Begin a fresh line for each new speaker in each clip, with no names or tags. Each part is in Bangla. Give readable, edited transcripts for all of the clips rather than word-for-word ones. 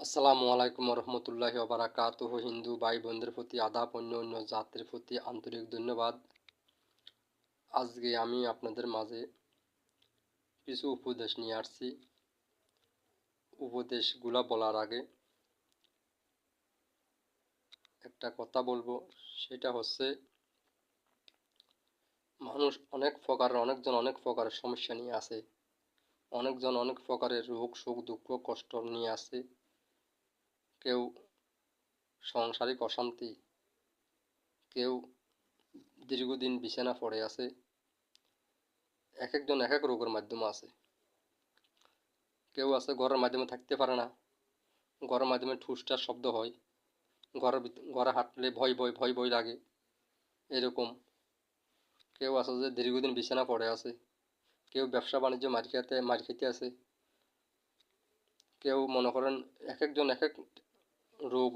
আসসালামু আলাইকুম রহমতুল্লাহি ওবারাকাতুহু। হিন্দু ভাই বোনদের প্রতি আদাব, অন্য অন্য জাতির প্রতি আন্তরিক ধন্যবাদ। আজকে আমি আপনাদের মাঝে কিছু উপদেশ নিয়ে আসছি। উপদেশগুলা বলার আগে একটা কথা বলবো, সেটা হচ্ছে মানুষ অনেকজন অনেক প্রকারের সমস্যা নিয়ে আসে, অনেকজন অনেক প্রকারের রোগ সুখ দুঃখ কষ্ট নিয়ে আসে। কেউ সাংসারিক অশান্তি, কেউ দীর্ঘদিন বিছানা পড়ে আছে, এক একজন এক এক রোগের মাধ্যমে আছে। কেউ আছে ঘরের মাধ্যমে থাকতে পারে না, ঘরের মাধ্যমে ঠুসঠাস শব্দ হয়, ঘরে হাঁটলে ভয় ভয় ভয় ভয় লাগে এরকম। কেউ আছে যে দীর্ঘদিন বিছানা পড়ে আছে, কেউ ব্যবসা বাণিজ্য মার খেতে আছে, কেউ মনে করেন এক একজন এক এক রোগ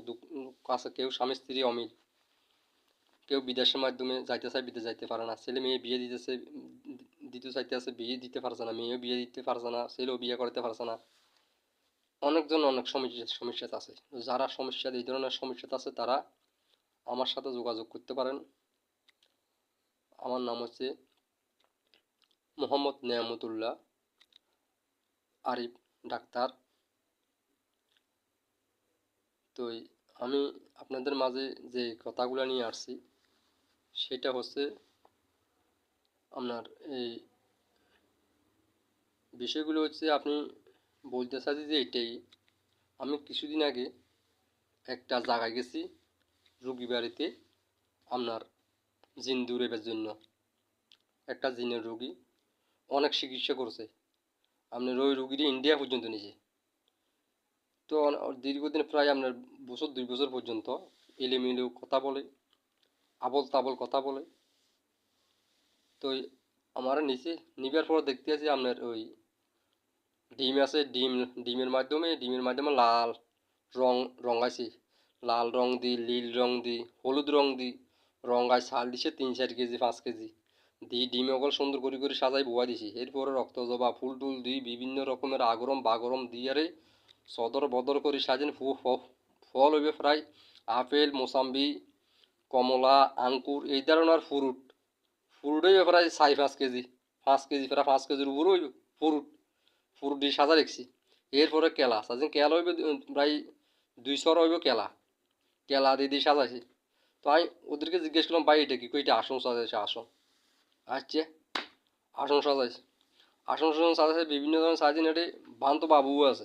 আছে। কেউ স্বামী স্ত্রী অমিল, কেউ বিদেশের মাধ্যমে যাইতে চায় বিদেশ যাইতে পারে না, ছেলে মেয়ে বিয়ে দিতে চাইতে আছে, বিয়ে দিতে পারছে না, মেয়েও বিয়ে দিতে পারছে না, ছেলেও বিয়ে করতে পারছে না। অনেকজন অনেক সমস্যাতে আছে। যারা এই ধরনের সমস্যাতে আছে তারা আমার সাথে যোগাযোগ করতে পারেন। আমার নাম হচ্ছে মোহাম্মদ নেয়ামতুল্লাহ আরিফ ডাক্তার। তো আমি আপনাদের মাঝে যে কথাগুলো নিয়ে আসছি সেটা হচ্ছে আপনার এই বিষয়গুলো হচ্ছে আপনি বলতে চাচ্ছি যে এটাই। আমি কিছুদিন আগে একটা জায়গায় গেছি রুগী বাড়িতে, আপনার জিন দূরের জন্য। একটা জিনের রুগী অনেক চিকিৎসা করছে, আপনার ওই রুগীটি ইন্ডিয়া পর্যন্ত নিয়েছে। তো দীর্ঘদিন প্রায় আপনার বছর 2 বছর পর্যন্ত এলোমেলো কথা বলে, আবল তাবল কথা বলে। তো আমার নিবার পর দেখতে আছি আপনার ওই ডিম আছে, ডিমের মাধ্যমে লাল রং রঙাইছি, লাল রং দি, নীল রং দি, হলুদ রং দি রঙাই ছাল দিছে 3-4 কেজি 5 কেজি দি ডিম অকল সুন্দর করে সাজাই বুয়া দিছি। এরপরে রক্ত জবা ফুল টুল দিই বিভিন্ন রকমের আগরম বাগরম দিয়ারে সদর বদর করে সাজেন। ফল হইবে প্রায় আপেল মোসাম্বি কমলা আঙ্কুর এই ধরনের ফ্রুট হইবে প্রায় 4-5 কেজি 5 কেজি, প্রায় 5 কেজির উপর হইবে ফ্রুট দিয়ে সাজা রেখছি। এরপরে কেলা সাজেন, কেলা হইবে প্রায় 200 হইবে কেলা দিয়ে সাজাইছি। তো আমি ওদেরকে জিজ্ঞেস করলাম, ভাই এটা কি? এটা আসন সাজাইছে, আসন আচ্ছা আসন সাজাইছে, আসন সাজাইছে বিভিন্ন ধরনের সাজিন। এটি বান্ত বাবুও আছে।